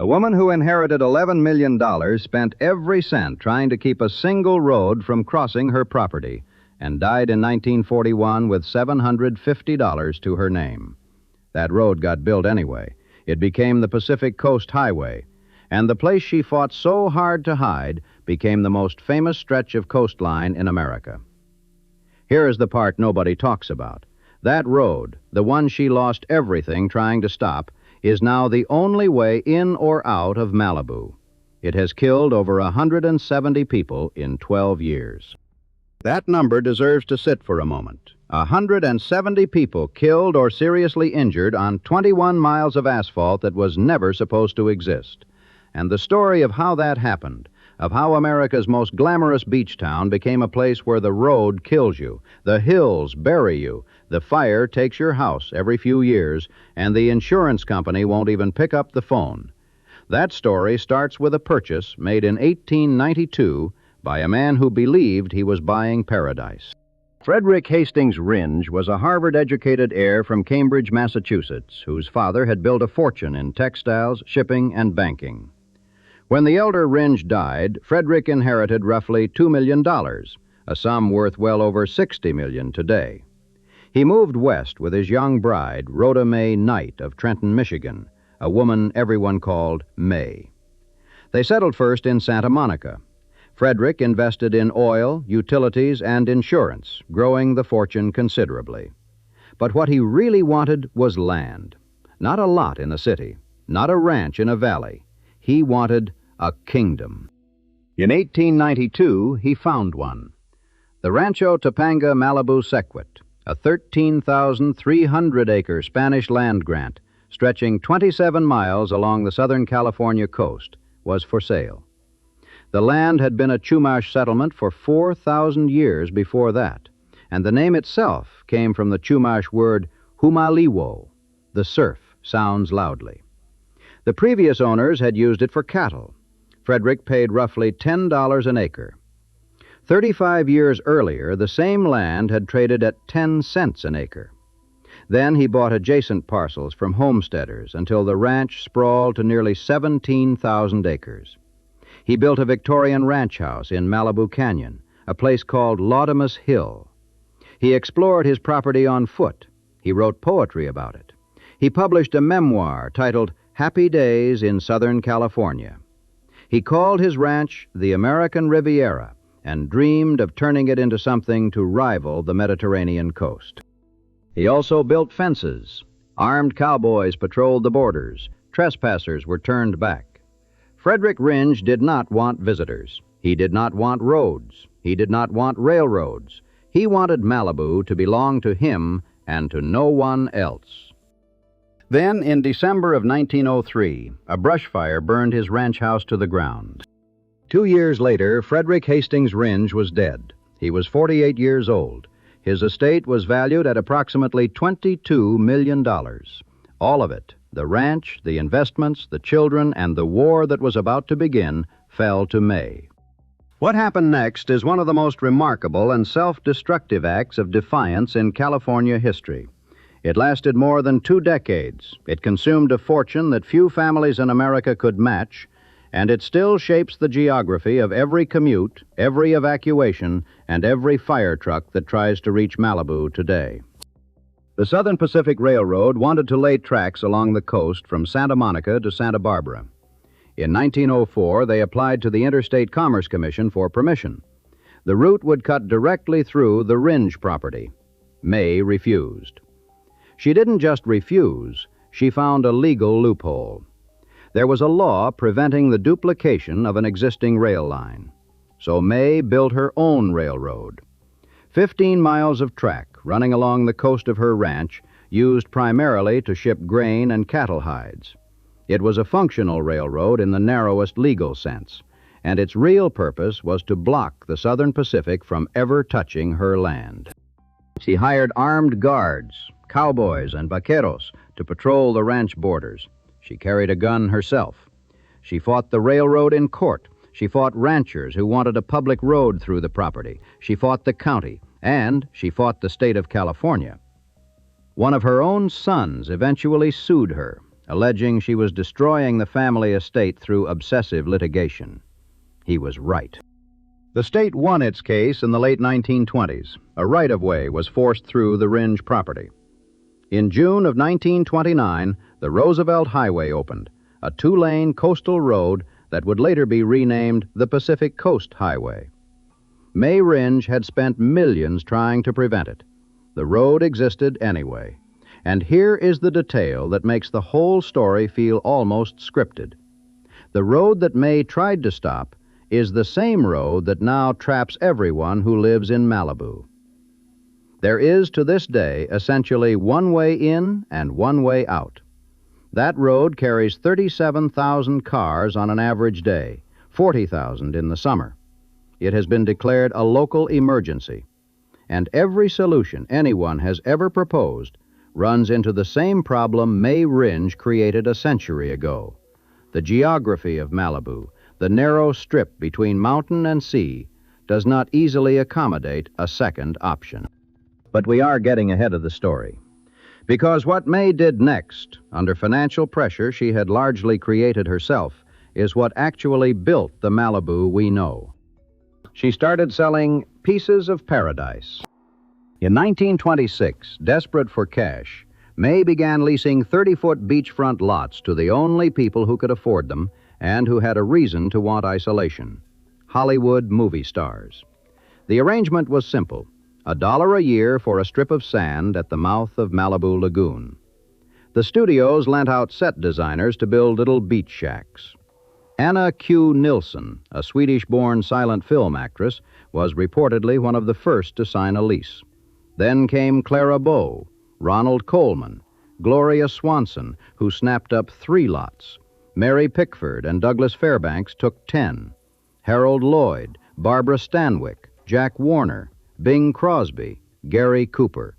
A woman who inherited $11 million spent every cent trying to keep a single road from crossing her property and died in 1941 with $750 to her name. That road got built anyway. It became the Pacific Coast Highway, and the place she fought so hard to hide became the most famous stretch of coastline in America. Here is the part nobody talks about. That road, the one she lost everything trying to stop, is now the only way in or out of Malibu. It has killed over 170 people in 12 years. That number deserves to sit for a moment. 170 people killed or seriously injured on 21 miles of asphalt that was never supposed to exist. And the story of how that happened, of how America's most glamorous beach town became a place where the road kills you, the hills bury you, the fire takes your house every few years, and the insurance company won't even pick up the phone. That story starts with a purchase made in 1892 by a man who believed he was buying paradise. Frederick Hastings Rindge was a Harvard-educated heir from Cambridge, Massachusetts, whose father had built a fortune in textiles, shipping, and banking. When the elder Rindge died, Frederick inherited roughly $2 million, a sum worth well over $60 million today. He moved west with his young bride, Rhoda May Knight of Trenton, Michigan, a woman everyone called May. They settled first in Santa Monica. Frederick invested in oil, utilities, and insurance, growing the fortune considerably. But what he really wanted was land. Not a lot in a city, not a ranch in a valley. He wanted a kingdom. In 1892, he found one. The Rancho Topanga Malibu Sequit, a 13,300-acre Spanish land grant stretching 27 miles along the Southern California coast, was for sale. The land had been a Chumash settlement for 4,000 years before that, and the name itself came from the Chumash word humaliwo. The surf sounds loudly. The previous owners had used it for cattle. Frederick paid roughly $10 an acre. 35 years earlier, the same land had traded at 10 cents an acre. Then he bought adjacent parcels from homesteaders until the ranch sprawled to nearly 17,000 acres. He built a Victorian ranch house in Malibu Canyon, a place called Laudamus Hill. He explored his property on foot. He wrote poetry about it. He published a memoir titled Happy Days in Southern California. He called his ranch the American Riviera and dreamed of turning it into something to rival the Mediterranean coast. He also built fences. Armed cowboys patrolled the borders. Trespassers were turned back. Frederick Rindge did not want visitors. He did not want roads. He did not want railroads. He wanted Malibu to belong to him and to no one else. Then, in December of 1903, a brush fire burned his ranch house to the ground. 2 years later, Frederick Hastings Rindge was dead. He was 48 years old. His estate was valued at approximately $22 million. All of it, the ranch, the investments, the children, and the war that was about to begin, fell to May. What happened next is one of the most remarkable and self-destructive acts of defiance in California history. It lasted more than 2 decades. It consumed a fortune that few families in America could match, and it still shapes the geography of every commute, every evacuation, and every fire truck that tries to reach Malibu today. The Southern Pacific Railroad wanted to lay tracks along the coast from Santa Monica to Santa Barbara. In 1904, they applied to the Interstate Commerce Commission for permission. The route would cut directly through the Rindge property. May refused. She didn't just refuse, she found a legal loophole. There was a law preventing the duplication of an existing rail line. So May built her own railroad. 15 miles of track running along the coast of her ranch, used primarily to ship grain and cattle hides. It was a functional railroad in the narrowest legal sense, and its real purpose was to block the Southern Pacific from ever touching her land. She hired armed guards, cowboys, and vaqueros to patrol the ranch borders. She carried a gun herself. She fought the railroad in court. She fought ranchers who wanted a public road through the property. She fought the county, and she fought the state of California. One of her own sons eventually sued her. alleging she was destroying the family estate through obsessive litigation. He was right. The state won its case in the late 1920s. A right-of-way was forced through the Rindge property. In June of 1929, the Roosevelt Highway opened, a two-lane coastal road that would later be renamed the Pacific Coast Highway. May Rindge had spent millions trying to prevent it. The road existed anyway. And here is the detail that makes the whole story feel almost scripted. The road that May tried to stop is the same road that now traps everyone who lives in Malibu. There is, to this day, essentially one way in and one way out. That road carries 37,000 cars on an average day, 40,000 in the summer. It has been declared a local emergency, and every solution anyone has ever proposed runs into the same problem May Rindge created a century ago. The geography of Malibu, the narrow strip between mountain and sea, does not easily accommodate a second option. But we are getting ahead of the story. Because what May did next, under financial pressure she had largely created herself, is what actually built the Malibu we know. She started selling pieces of paradise. In 1926, desperate for cash, May began leasing 30-foot beachfront lots to the only people who could afford them and who had a reason to want isolation: Hollywood movie stars. The arrangement was simple: $1 a year for a strip of sand at the mouth of Malibu Lagoon. The studios lent out set designers to build little beach shacks. Anna Q. Nilsson, a Swedish-born silent film actress, was reportedly one of the first to sign a lease. Then came Clara Bow, Ronald Colman, Gloria Swanson, who snapped up 3 lots. Mary Pickford and Douglas Fairbanks took 10. Harold Lloyd, Barbara Stanwyck, Jack Warner, Bing Crosby, Gary Cooper.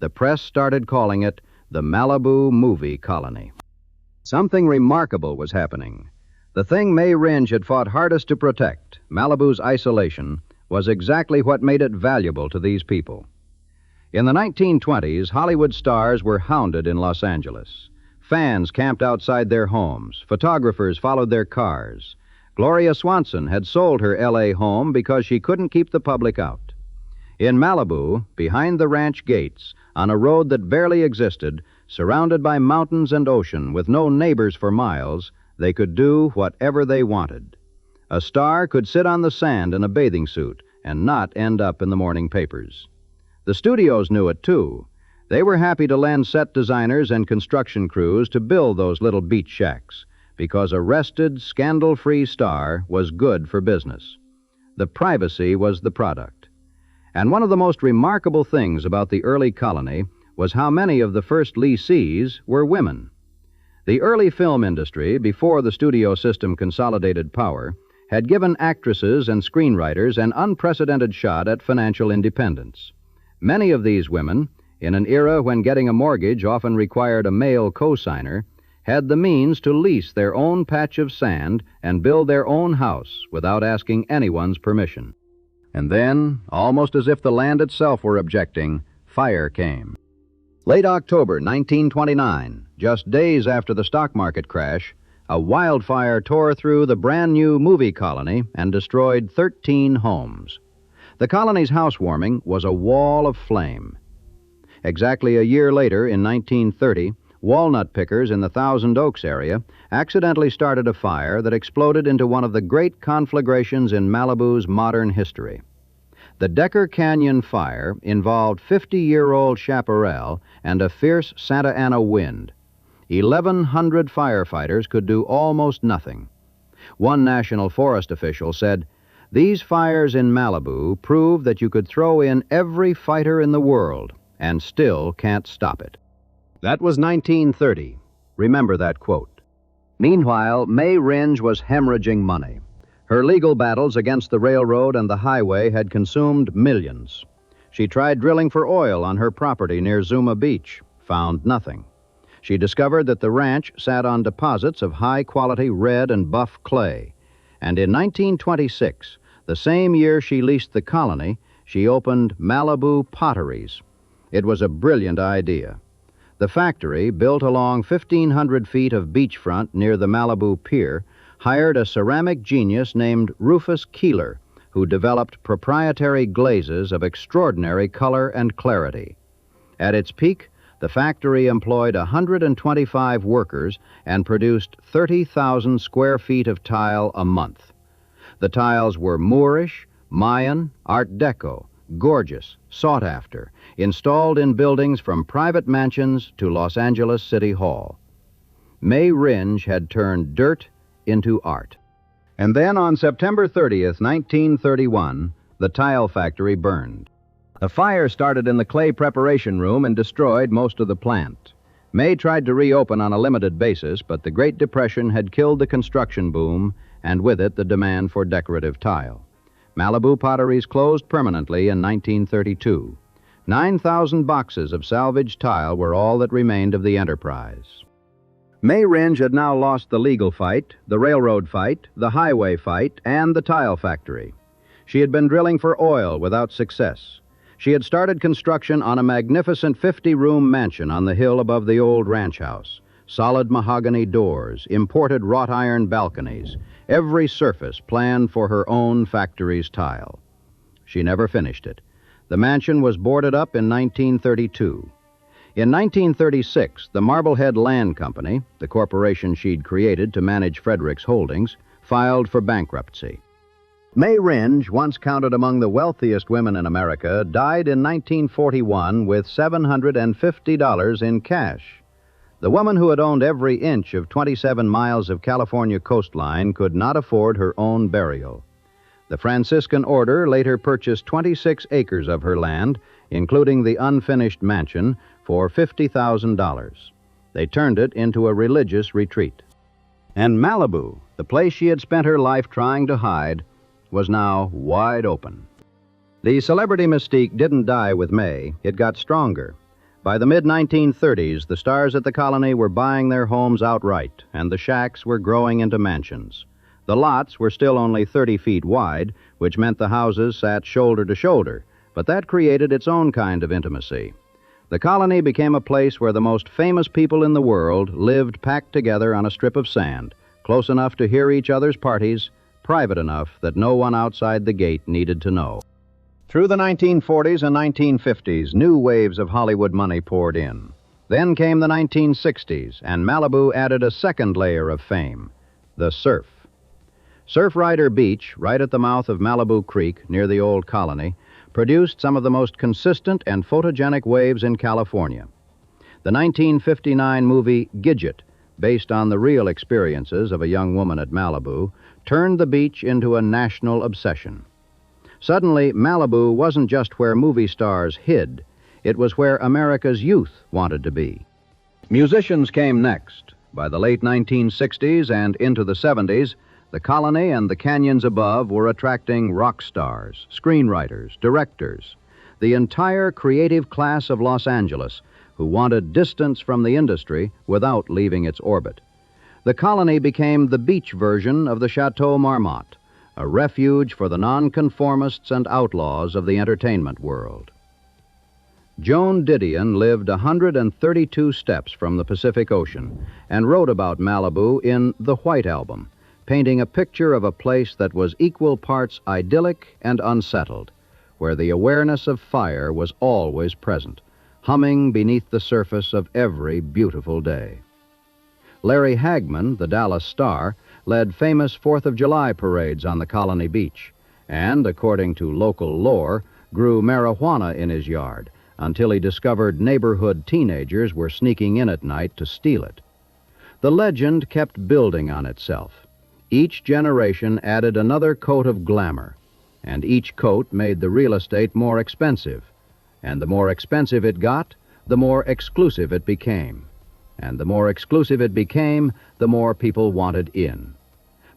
The press started calling it the Malibu Movie Colony. Something remarkable was happening. The thing May Rindge had fought hardest to protect, Malibu's isolation, was exactly what made it valuable to these people. In the 1920s, Hollywood stars were hounded in Los Angeles. Fans camped outside their homes. Photographers followed their cars. Gloria Swanson had sold her L.A. home because she couldn't keep the public out. In Malibu, behind the ranch gates, on a road that barely existed, surrounded by mountains and ocean, with no neighbors for miles, they could do whatever they wanted. A star could sit on the sand in a bathing suit and not end up in the morning papers. The studios knew it, too. They were happy to lend set designers and construction crews to build those little beach shacks, because a rested, scandal-free star was good for business. The privacy was the product. And one of the most remarkable things about the early colony was how many of the first lessees were women. The early film industry, before the studio system consolidated power, had given actresses and screenwriters an unprecedented shot at financial independence. Many of these women, in an era when getting a mortgage often required a male co-signer, had the means to lease their own patch of sand and build their own house without asking anyone's permission. And then, almost as if the land itself were objecting, fire came. Late October 1929, just days after the stock market crash, a wildfire tore through the brand-new movie colony and destroyed 13 homes. The colony's housewarming was a wall of flame. Exactly a year later, in 1930, walnut pickers in the Thousand Oaks area accidentally started a fire that exploded into one of the great conflagrations in Malibu's modern history. The Decker Canyon fire involved 50-year-old chaparral and a fierce Santa Ana wind. 1,100 firefighters could do almost nothing. One National Forest official said, "These fires in Malibu prove that you could throw in every fighter in the world and still can't stop it." That was 1930. Remember that quote. Meanwhile, May Rindge was hemorrhaging money. Her legal battles against the railroad and the highway had consumed millions. She tried drilling for oil on her property near Zuma Beach, found nothing. She discovered that the ranch sat on deposits of high-quality red and buff clay. And in 1926, the same year she leased the colony, she opened Malibu Potteries. It was a brilliant idea. The factory, built along 1,500 feet of beachfront near the Malibu Pier, hired a ceramic genius named Rufus Keeler, who developed proprietary glazes of extraordinary color and clarity. At its peak, the factory employed 125 workers and produced 30,000 square feet of tile a month. The tiles were Moorish, Mayan, Art Deco, gorgeous, sought after, installed in buildings from private mansions to Los Angeles City Hall. May Rindge had turned dirt into art. And then on September 30th, 1931, the tile factory burned. A fire started in the clay preparation room and destroyed most of the plant. May tried to reopen on a limited basis, but the Great Depression had killed the construction boom, and with it the demand for decorative tile. Malibu Potteries closed permanently in 1932. 9,000 boxes of salvaged tile were all that remained of the enterprise. May Rindge had now lost the legal fight, the railroad fight, the highway fight, and the tile factory. She had been drilling for oil without success. She had started construction on a magnificent 50-room mansion on the hill above the old ranch house. Solid mahogany doors, imported wrought iron balconies, every surface planned for her own factory's tile. She never finished it. The mansion was boarded up in 1932. In 1936, the Marblehead Land Company, the corporation she'd created to manage Frederick's holdings, filed for bankruptcy. May Rindge, once counted among the wealthiest women in America, died in 1941 with $750 in cash. The woman who had owned every inch of 27 miles of California coastline could not afford her own burial. The Franciscan order later purchased 26 acres of her land, including the unfinished mansion, for $50,000. They turned it into a religious retreat. And Malibu, the place she had spent her life trying to hide, was now wide open. The celebrity mystique didn't die with May. It got stronger. By the mid-1930s, the stars at the colony were buying their homes outright, and the shacks were growing into mansions. The lots were still only 30 feet wide, which meant the houses sat shoulder to shoulder, but that created its own kind of intimacy. The colony became a place where the most famous people in the world lived packed together on a strip of sand, close enough to hear each other's parties, private enough that no one outside the gate needed to know. Through the 1940s and 1950s, new waves of Hollywood money poured in. Then came the 1960s, and Malibu added a second layer of fame, the surf. Surfrider Beach, right at the mouth of Malibu Creek, near the old colony, produced some of the most consistent and photogenic waves in California. The 1959 movie Gidget, based on the real experiences of a young woman at Malibu, turned the beach into a national obsession. Suddenly, Malibu wasn't just where movie stars hid. It was where America's youth wanted to be. Musicians came next. By the late 1960s and into the 70s, the colony and the canyons above were attracting rock stars, screenwriters, directors, the entire creative class of Los Angeles, who wanted distance from the industry without leaving its orbit. The colony became the beach version of the Chateau Marmont, a refuge for the nonconformists and outlaws of the entertainment world. Joan Didion lived 132 steps from the Pacific Ocean and wrote about Malibu in The White Album, painting a picture of a place that was equal parts idyllic and unsettled, where the awareness of fire was always present, humming beneath the surface of every beautiful day. Larry Hagman, the Dallas Star, led famous 4th of July parades on the Colony Beach and, according to local lore, grew marijuana in his yard until he discovered neighborhood teenagers were sneaking in at night to steal it. The legend kept building on itself. Each generation added another coat of glamour, and each coat made the real estate more expensive. And the more expensive it got, the more exclusive it became. And the more exclusive it became, the more people wanted in.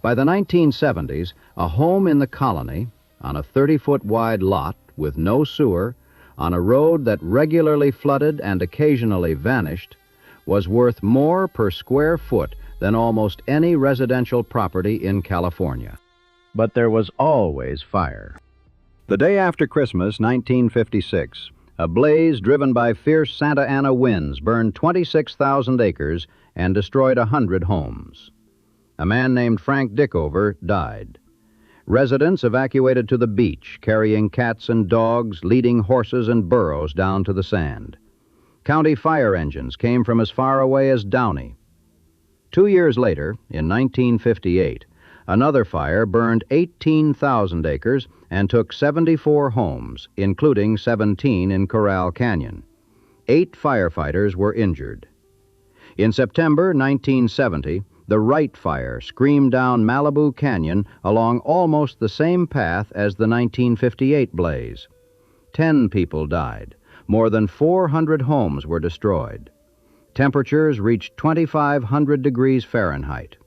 By the 1970s, a home in the colony, on a 30-foot wide lot with no sewer, on a road that regularly flooded and occasionally vanished, was worth more per square foot than almost any residential property in California. But there was always fire. The day after Christmas, 1956, A blaze driven by fierce Santa Ana winds burned 26,000 acres and destroyed 100 homes. A man named Frank Dickover died. Residents evacuated to the beach, carrying cats and dogs, leading horses and burros down to the sand. County fire engines came from as far away as Downey. 2 years later, in 1958, another fire burned 18,000 acres and took 74 homes, including 17 in Corral Canyon. 8 firefighters were injured. In September 1970, the Wright Fire screamed down Malibu Canyon along almost the same path as the 1958 blaze. 10 people died. More than 400 homes were destroyed. Temperatures reached 2,500 degrees Fahrenheit.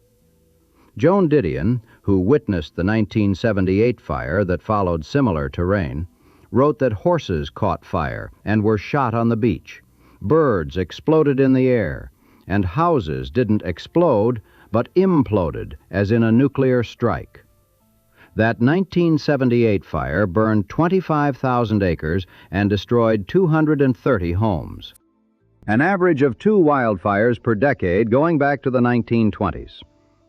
Joan Didion, who witnessed the 1978 fire that followed similar terrain, wrote that horses caught fire and were shot on the beach. Birds exploded in the air, and houses didn't explode, but imploded, as in a nuclear strike. That 1978 fire burned 25,000 acres and destroyed 230 homes. An average of 2 wildfires per decade going back to the 1920s.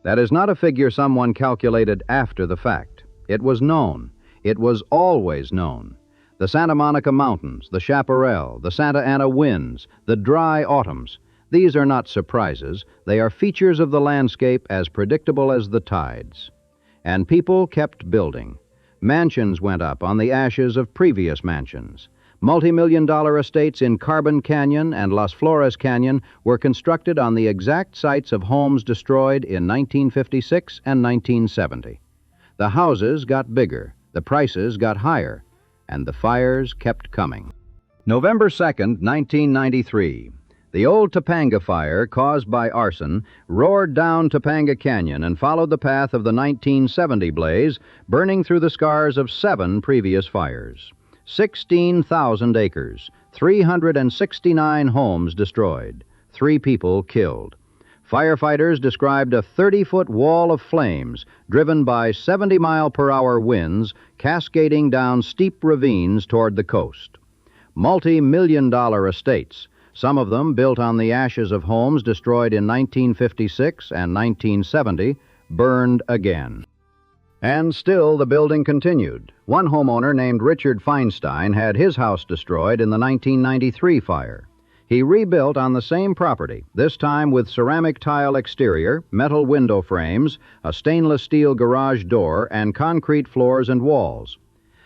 That is not a figure someone calculated after the fact. It was known. It was always known. The Santa Monica Mountains, the Chaparral, the Santa Ana winds, the dry autumns. These are not surprises. They are features of the landscape as predictable as the tides. And people kept building. Mansions went up on the ashes of previous mansions. Multi-million-dollar estates in Carbon Canyon and Las Flores Canyon were constructed on the exact sites of homes destroyed in 1956 and 1970. The houses got bigger, the prices got higher, and the fires kept coming. November 2nd, 1993. The old Topanga fire, caused by arson, roared down Topanga Canyon and followed the path of the 1970 blaze, burning through the scars of 7 previous fires. 16,000 acres, 369 homes destroyed, 3 people killed. Firefighters described a 30-foot wall of flames driven by 70-mile-per-hour winds cascading down steep ravines toward the coast. Multi-million-dollar estates, some of them built on the ashes of homes destroyed in 1956 and 1970, burned again. And still the building continued. One homeowner named Richard Feinstein had his house destroyed in the 1993 fire. He rebuilt on the same property, this time with ceramic tile exterior, metal window frames, a stainless steel garage door, and concrete floors and walls.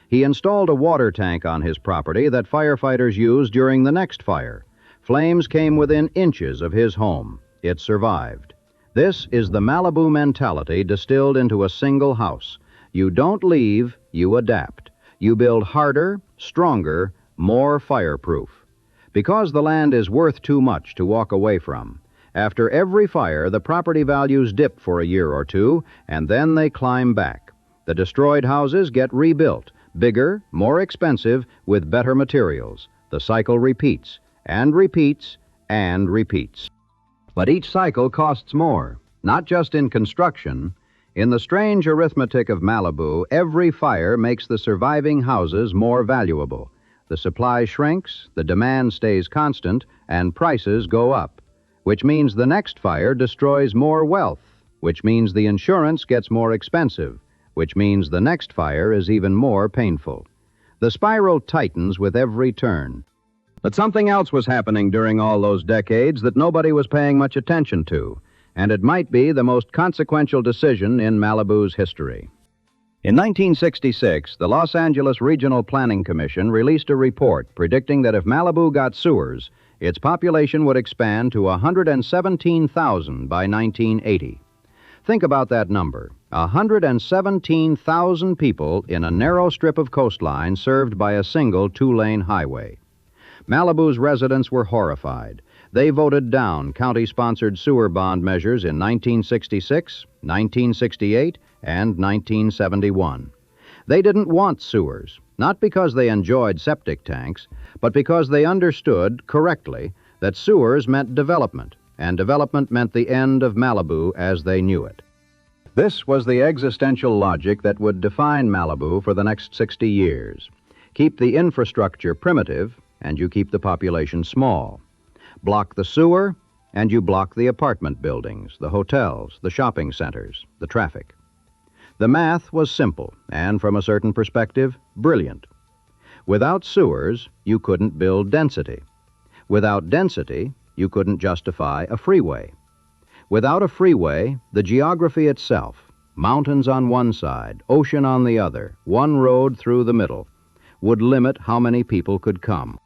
He installed a water tank on his property that firefighters used during the next fire. Flames came within inches of his home. It survived. This is the Malibu mentality distilled into a single house. You don't leave, you adapt. You build harder, stronger, more fireproof. Because the land is worth too much to walk away from. After every fire, the property values dip for a year or two, and then they climb back. The destroyed houses get rebuilt, bigger, more expensive, with better materials. The cycle repeats, and repeats, and repeats. But each cycle costs more, not just in construction. In the strange arithmetic of Malibu, every fire makes the surviving houses more valuable. The supply shrinks, the demand stays constant, and prices go up, which means the next fire destroys more wealth, which means the insurance gets more expensive, which means the next fire is even more painful. The spiral tightens with every turn. But something else was happening during all those decades that nobody was paying much attention to, and it might be the most consequential decision in Malibu's history. In 1966, the Los Angeles Regional Planning Commission released a report predicting that if Malibu got sewers, its population would expand to 117,000 by 1980. Think about that number, 117,000 people in a narrow strip of coastline served by a single 2-lane highway. Malibu's residents were horrified. They voted down county-sponsored sewer bond measures in 1966, 1968, and 1971. They didn't want sewers, not because they enjoyed septic tanks, but because they understood correctly that sewers meant development, and development meant the end of Malibu as they knew it. This was the existential logic that would define Malibu for the next 60 years. Keep the infrastructure primitive, and you keep the population small. Block the sewer, and you block the apartment buildings, the hotels, the shopping centers, the traffic. The math was simple, and from a certain perspective, brilliant. Without sewers, you couldn't build density. Without density, you couldn't justify a freeway. Without a freeway, the geography itself, mountains on one side, ocean on the other, one road through the middle, would limit how many people could come.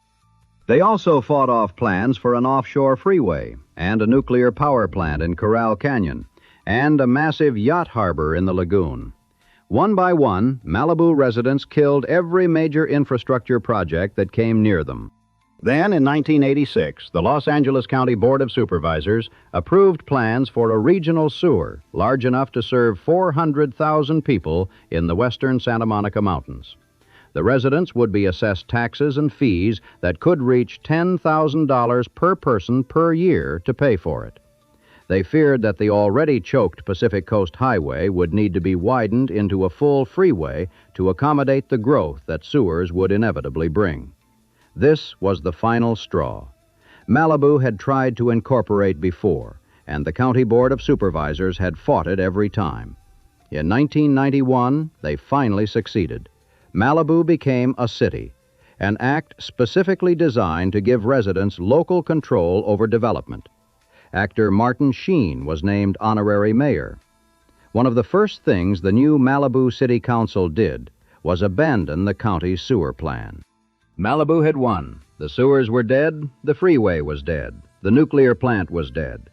They also fought off plans for an offshore freeway and a nuclear power plant in Coral Canyon and a massive yacht harbor in the lagoon. One by one, Malibu residents killed every major infrastructure project that came near them. Then, in 1986, the Los Angeles County Board of Supervisors approved plans for a regional sewer large enough to serve 400,000 people in the western Santa Monica Mountains. The residents would be assessed taxes and fees that could reach $10,000 per person per year to pay for it. They feared that the already choked Pacific Coast Highway would need to be widened into a full freeway to accommodate the growth that sewers would inevitably bring. This was the final straw. Malibu had tried to incorporate before, and the County Board of Supervisors had fought it every time. In 1991, they finally succeeded. Malibu became a city, an act specifically designed to give residents local control over development. Actor Martin Sheen was named honorary mayor. One of the first things the new Malibu City Council did was abandon the county's sewer plan. Malibu had won. The sewers were dead, the freeway was dead, the nuclear plant was dead.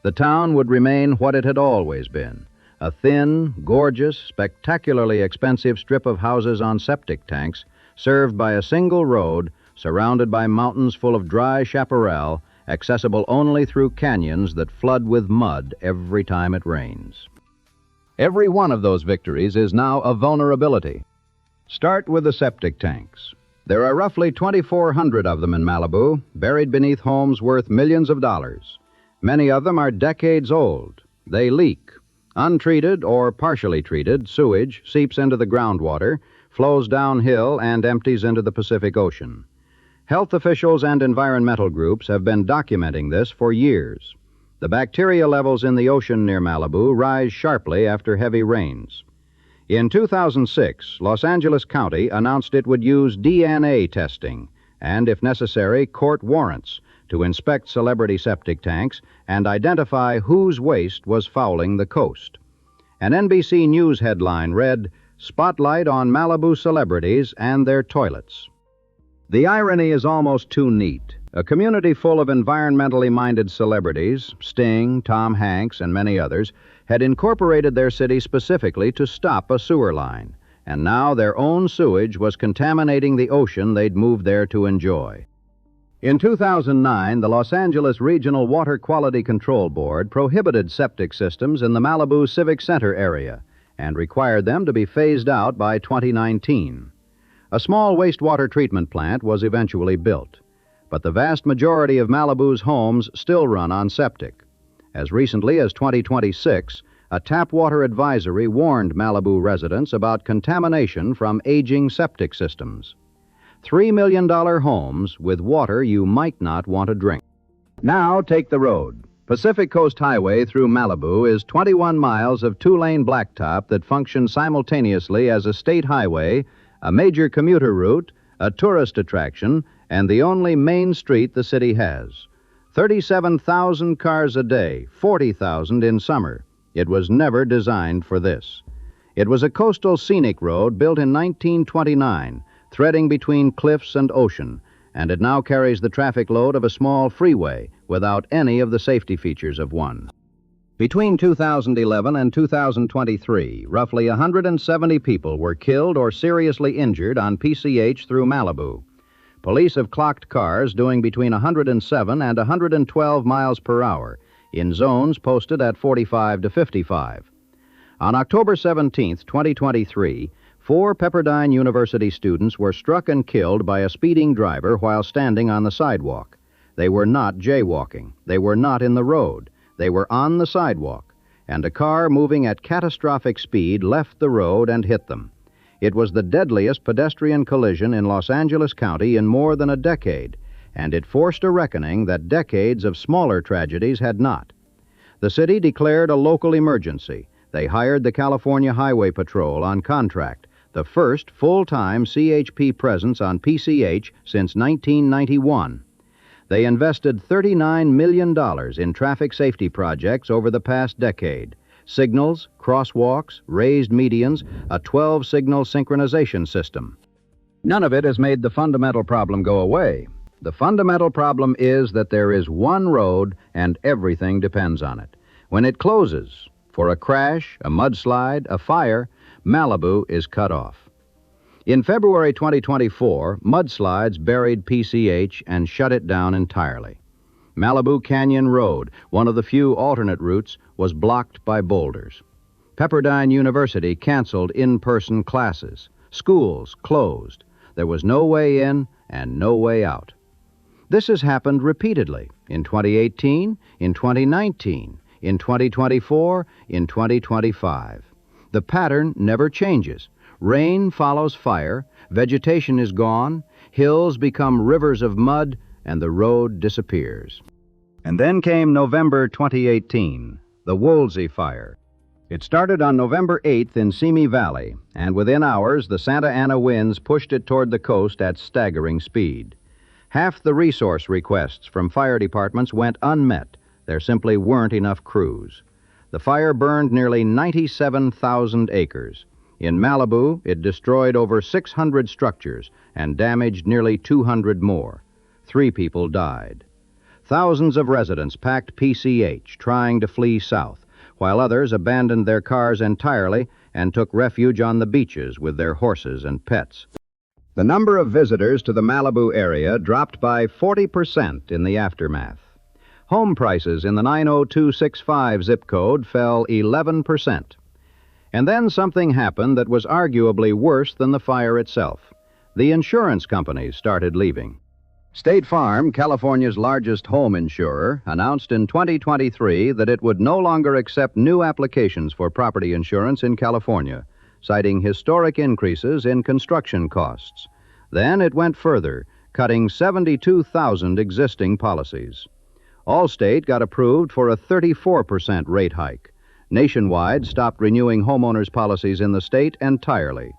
The town would remain what it had always been, a thin, gorgeous, spectacularly expensive strip of houses on septic tanks, served by a single road, surrounded by mountains full of dry chaparral, accessible only through canyons that flood with mud every time it rains. Every one of those victories is now a vulnerability. Start with the septic tanks. There are roughly 2,400 of them in Malibu, buried beneath homes worth millions of dollars. Many of them are decades old. They leak. Untreated or partially treated sewage seeps into the groundwater, flows downhill, and empties into the Pacific Ocean. Health officials and environmental groups have been documenting this for years. The bacteria levels in the ocean near Malibu rise sharply after heavy rains. In 2006, Los Angeles County announced it would use DNA testing and, if necessary, court warrants to inspect celebrity septic tanks and identify whose waste was fouling the coast. An NBC News headline read, "Spotlight on Malibu Celebrities and Their Toilets." The irony is almost too neat. A community full of environmentally minded celebrities, Sting, Tom Hanks, and many others, had incorporated their city specifically to stop a sewer line, and now their own sewage was contaminating the ocean they'd moved there to enjoy. In 2009, the Los Angeles Regional Water Quality Control Board prohibited septic systems in the Malibu Civic Center area and required them to be phased out by 2019. A small wastewater treatment plant was eventually built, but the vast majority of Malibu's homes still run on septic. As recently as 2026, a tap water advisory warned Malibu residents about contamination from aging septic systems. $3 million homes with water you might not want to drink. Now take the road. Pacific Coast Highway through Malibu is 21 miles of two-lane blacktop that functions simultaneously as a state highway, a major commuter route, a tourist attraction, and the only main street the city has. 37,000 cars a day, 40,000 in summer. It was never designed for this. It was a coastal scenic road built in 1929, threading between cliffs and ocean, and it now carries the traffic load of a small freeway without any of the safety features of one. Between 2011 and 2023, roughly 170 people were killed or seriously injured on PCH through Malibu. Police have clocked cars doing between 107 and 112 miles per hour in zones posted at 45 to 55. On October 17, 2023, 4 Pepperdine University students were struck and killed by a speeding driver while standing on the sidewalk. They were not jaywalking. They were not in the road. They were on the sidewalk, and a car moving at catastrophic speed left the road and hit them. It was the deadliest pedestrian collision in Los Angeles County in more than a decade, and it forced a reckoning that decades of smaller tragedies had not. The city declared a local emergency. They hired the California Highway Patrol on contract, the first full-time CHP presence on PCH since 1991. They invested $39 million in traffic safety projects over the past decade. Signals, crosswalks, raised medians, a 12-signal synchronization system. None of it has made the fundamental problem go away. The fundamental problem is that there is one road and everything depends on it. When it closes, for a crash, a mudslide, a fire, Malibu is cut off. In February 2024, mudslides buried PCH and shut it down entirely. Malibu Canyon Road, one of the few alternate routes, was blocked by boulders. Pepperdine University canceled in-person classes. Schools closed. There was no way in and no way out. This has happened repeatedly in 2018, in 2019, in 2024, in 2025. The pattern never changes. Rain follows fire, vegetation is gone, hills become rivers of mud, and the road disappears. And then came November 2018, the Woolsey Fire. It started on November 8th in Simi Valley, and within hours the Santa Ana winds pushed it toward the coast at staggering speed. Half the resource requests from fire departments went unmet. There simply weren't enough crews. The fire burned nearly 97,000 acres. In Malibu, it destroyed over 600 structures and damaged nearly 200 more. 3 people died. Thousands of residents packed PCH, trying to flee south, while others abandoned their cars entirely and took refuge on the beaches with their horses and pets. The number of visitors to the Malibu area dropped by 40% in the aftermath. Home prices in the 90265 zip code fell 11%. And then something happened that was arguably worse than the fire itself. The insurance companies started leaving. State Farm, California's largest home insurer, announced in 2023 that it would no longer accept new applications for property insurance in California, citing historic increases in construction costs. Then it went further, cutting 72,000 existing policies. Allstate got approved for a 34% rate hike. Nationwide stopped renewing homeowners' policies in the state entirely.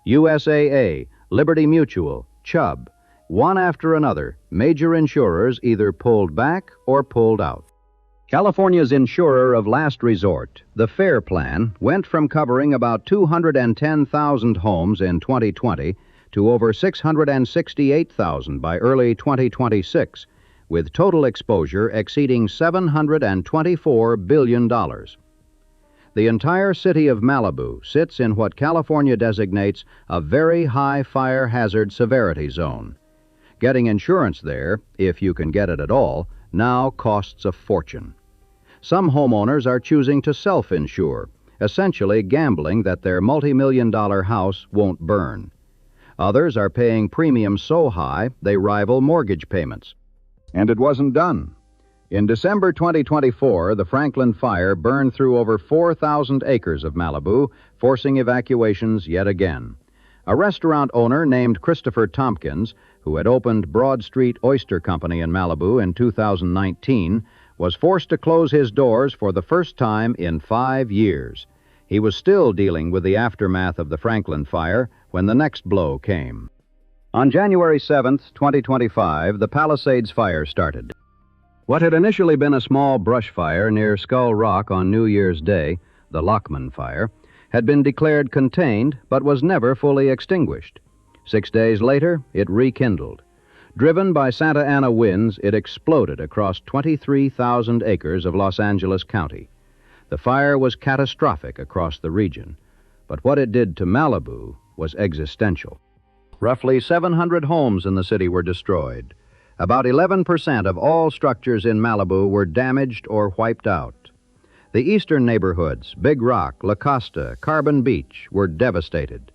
USAA, Liberty Mutual, Chubb, one after another, major insurers either pulled back or pulled out. California's insurer of last resort, the FAIR Plan, went from covering about 210,000 homes in 2020 to over 668,000 by early 2026, with total exposure exceeding $724 billion. The entire city of Malibu sits in what California designates a very high fire hazard severity zone. Getting insurance there, if you can get it at all, now costs a fortune. Some homeowners are choosing to self-insure, essentially gambling that their multi-million-dollar house won't burn. Others are paying premiums so high they rival mortgage payments. And it wasn't done. In December 2024, the Franklin fire burned through over 4,000 acres of Malibu, forcing evacuations yet again. A restaurant owner named Christopher Tompkins, who had opened Broad Street Oyster Company in Malibu in 2019, was forced to close his doors for the first time in 5 years. He was still dealing with the aftermath of the Franklin fire when the next blow came. On January 7th, 2025, the Palisades fire started. What had initially been a small brush fire near Skull Rock on New Year's Day, the Lockman fire, had been declared contained but was never fully extinguished. 6 days later, it rekindled. Driven by Santa Ana winds, it exploded across 23,000 acres of Los Angeles County. The fire was catastrophic across the region, but what it did to Malibu was existential. Roughly 700 homes in the city were destroyed. About 11% of all structures in Malibu were damaged or wiped out. The eastern neighborhoods, Big Rock, La Costa, Carbon Beach, were devastated.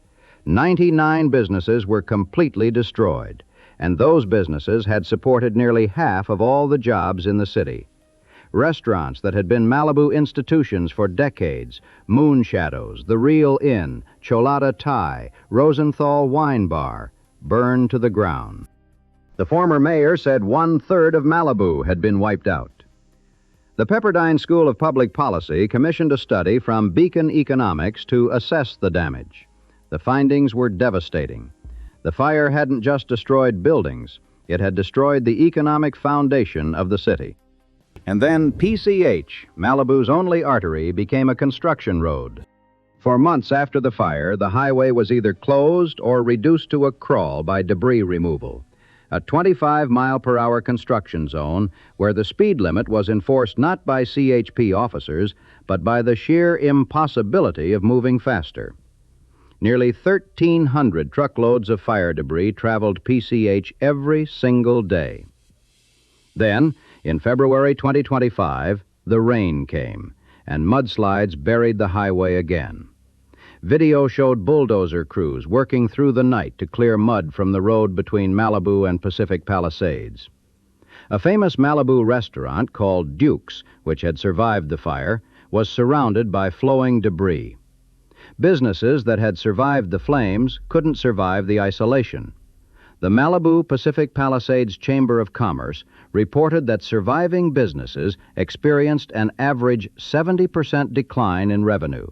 99 businesses were completely destroyed, and those businesses had supported nearly half of all the jobs in the city. Restaurants that had been Malibu institutions for decades, Moon Shadows, The Real Inn, Cholada Thai, Rosenthal Wine Bar, burned to the ground. The former mayor said 1/3 of Malibu had been wiped out. The Pepperdine School of Public Policy commissioned a study from Beacon Economics to assess the damage. The findings were devastating. The fire hadn't just destroyed buildings, it had destroyed the economic foundation of the city. And then PCH, Malibu's only artery, became a construction road. For months after the fire, the highway was either closed or reduced to a crawl by debris removal. A 25-mile-per-hour construction zone where the speed limit was enforced not by CHP officers, but by the sheer impossibility of moving faster. Nearly 1,300 truckloads of fire debris traveled PCH every single day. Then, in February 2025, the rain came, and mudslides buried the highway again. Video showed bulldozer crews working through the night to clear mud from the road between Malibu and Pacific Palisades. A famous Malibu restaurant called Duke's, which had survived the fire, was surrounded by flowing debris. Businesses that had survived the flames couldn't survive the isolation. The Malibu Pacific Palisades Chamber of Commerce reported that surviving businesses experienced an average 70% decline in revenue.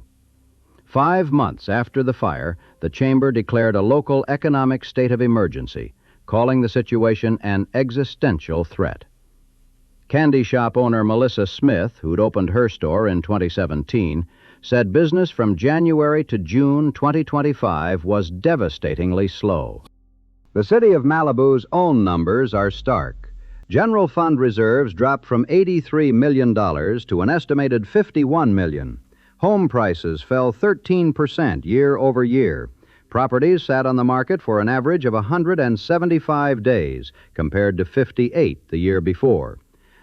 5 months after the fire, the chamber declared a local economic state of emergency, calling the situation an existential threat. Candy shop owner Melissa Smith, who'd opened her store in 2017, said business from January to June 2025 was devastatingly slow. The city of Malibu's own numbers are stark. General fund reserves dropped from $83 million to an estimated $51 million. Home prices fell 13% year over year. Properties sat on the market for an average of 175 days, compared to 58 the year before.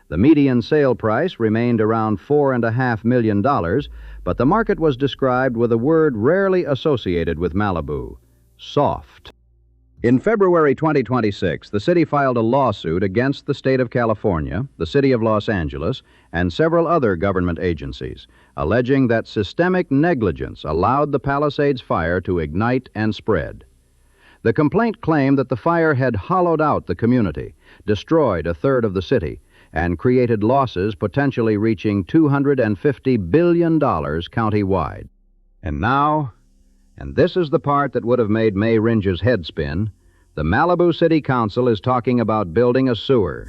The median sale price remained around $4.5 million, but the market was described with a word rarely associated with Malibu: soft. In February 2026, the city filed a lawsuit against the state of California, the city of Los Angeles, and several other government agencies, alleging that systemic negligence allowed the Palisades fire to ignite and spread. The complaint claimed that the fire had hollowed out the community, destroyed 1/3 of the city, and created losses potentially reaching $250 billion countywide. And now, and this is the part that would have made May Rindge's head spin, the Malibu City Council is talking about building a sewer.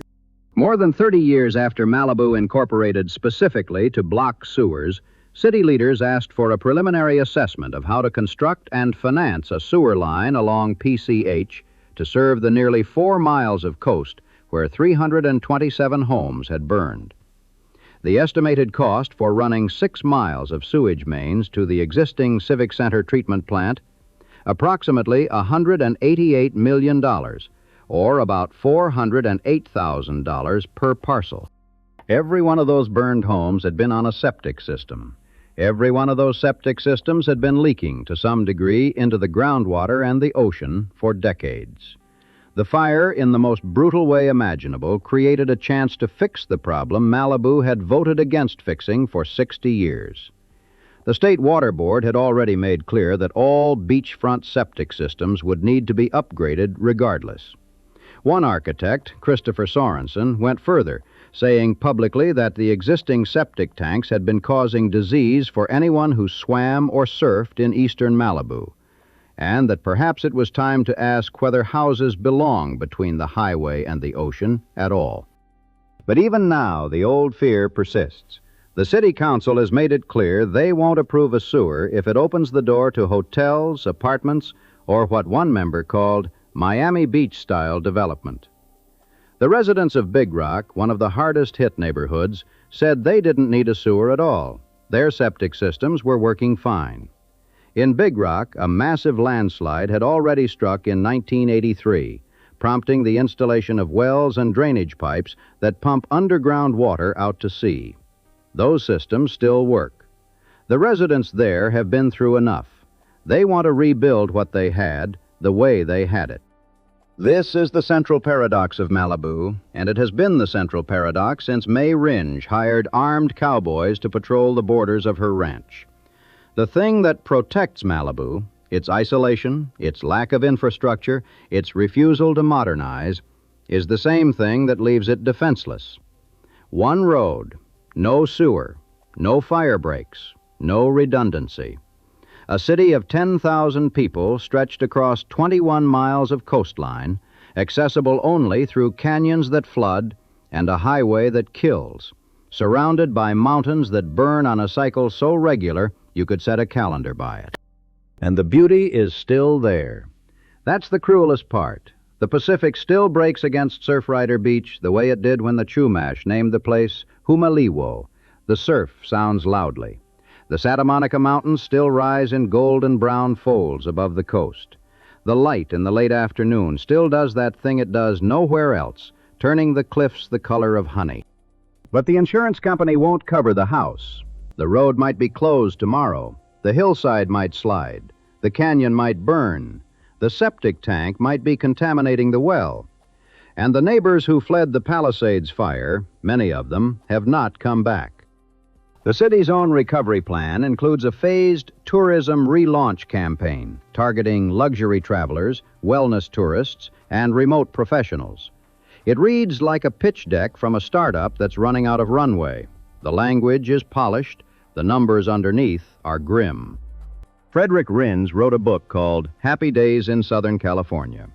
More than 30 years after Malibu incorporated specifically to block sewers, city leaders asked for a preliminary assessment of how to construct and finance a sewer line along PCH to serve the nearly 4 miles of coast where 327 homes had burned. The estimated cost for running 6 miles of sewage mains to the existing Civic Center treatment plant, approximately $188 million, or about $408,000 per parcel. Every one of those burned homes had been on a septic system. Every one of those septic systems had been leaking to some degree into the groundwater and the ocean for decades. The fire, in the most brutal way imaginable, created a chance to fix the problem Malibu had voted against fixing for 60 years. The State Water Board had already made clear that all beachfront septic systems would need to be upgraded regardless. One architect, Christopher Sorensen, went further, saying publicly that the existing septic tanks had been causing disease for anyone who swam or surfed in eastern Malibu, and that perhaps it was time to ask whether houses belong between the highway and the ocean at all. But even now, the old fear persists. The City Council has made it clear they won't approve a sewer if it opens the door to hotels, apartments, or what one member called Miami Beach-style development. The residents of Big Rock, one of the hardest-hit neighborhoods, said they didn't need a sewer at all. Their septic systems were working fine. In Big Rock, a massive landslide had already struck in 1983, prompting the installation of wells and drainage pipes that pump underground water out to sea. Those systems still work. The residents there have been through enough. They want to rebuild what they had the way they had it. This is the central paradox of Malibu, and it has been the central paradox since May Rindge hired armed cowboys to patrol the borders of her ranch. The thing that protects Malibu, its isolation, its lack of infrastructure, its refusal to modernize, is the same thing that leaves it defenseless. One road, no sewer, no fire breaks, no redundancy. A city of 10,000 people stretched across 21 miles of coastline, accessible only through canyons that flood and a highway that kills, surrounded by mountains that burn on a cycle so regular you could set a calendar by it. And the beauty is still there. That's the cruelest part. The Pacific still breaks against Surfrider Beach the way it did when the Chumash named the place Humaliwo. The surf sounds loudly. The Santa Monica Mountains still rise in golden brown folds above the coast. The light in the late afternoon still does that thing it does nowhere else, turning the cliffs the color of honey. But the insurance company won't cover the house. The road might be closed tomorrow. The hillside might slide. The canyon might burn. The septic tank might be contaminating the well. And the neighbors who fled the Palisades fire, many of them, have not come back. The city's own recovery plan includes a phased tourism relaunch campaign targeting luxury travelers, wellness tourists, and remote professionals. It reads like a pitch deck from a startup that's running out of runway. The language is polished. The numbers underneath are grim. Frederick Hastings wrote a book called Happy Days in Southern California.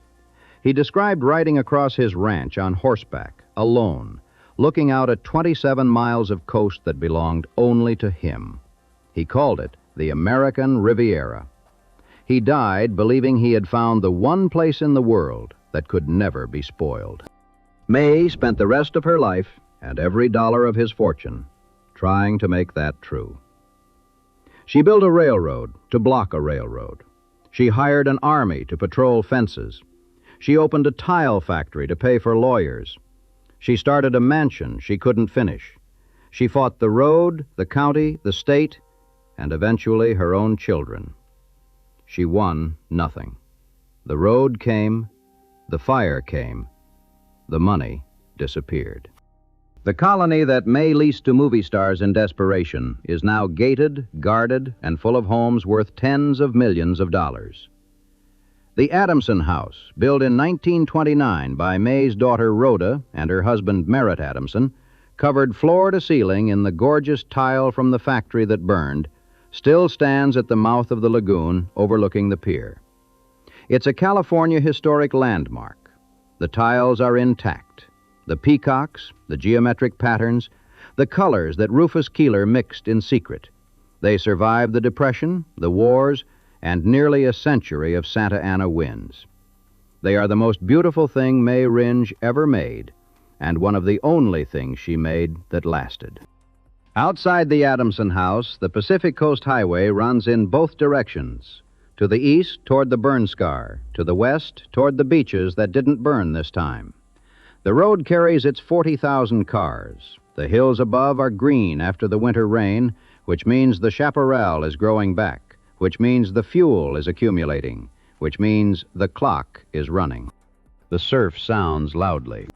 He described riding across his ranch on horseback, alone, looking out at 27 miles of coast that belonged only to him. He called it the American Riviera. He died believing he had found the one place in the world that could never be spoiled. May spent the rest of her life and every dollar of his fortune trying to make that true. She built a railroad to block a railroad. She hired an army to patrol fences. She opened a tile factory to pay for lawyers. She started a mansion she couldn't finish. She fought the road, the county, the state, and eventually her own children. She won nothing. The road came, the fire came, the money disappeared. The colony that May leased to movie stars in desperation is now gated, guarded, and full of homes worth tens of millions of dollars. The Adamson House, built in 1929 by May's daughter Rhoda and her husband Merritt Adamson, covered floor to ceiling in the gorgeous tile from the factory that burned, still stands at the mouth of the lagoon overlooking the pier. It's a California historic landmark. The tiles are intact. The peacocks, the geometric patterns, the colors that Rufus Keeler mixed in secret. They survived the Depression, the wars, and nearly a century of Santa Ana winds. They are the most beautiful thing May Rindge ever made, and one of the only things she made that lasted. Outside the Adamson House, the Pacific Coast Highway runs in both directions. To the east, toward the burn scar. To the west, toward the beaches that didn't burn this time. The road carries its 40,000 cars. The hills above are green after the winter rain, which means the chaparral is growing back, which means the fuel is accumulating, which means the clock is running. The surf sounds loudly.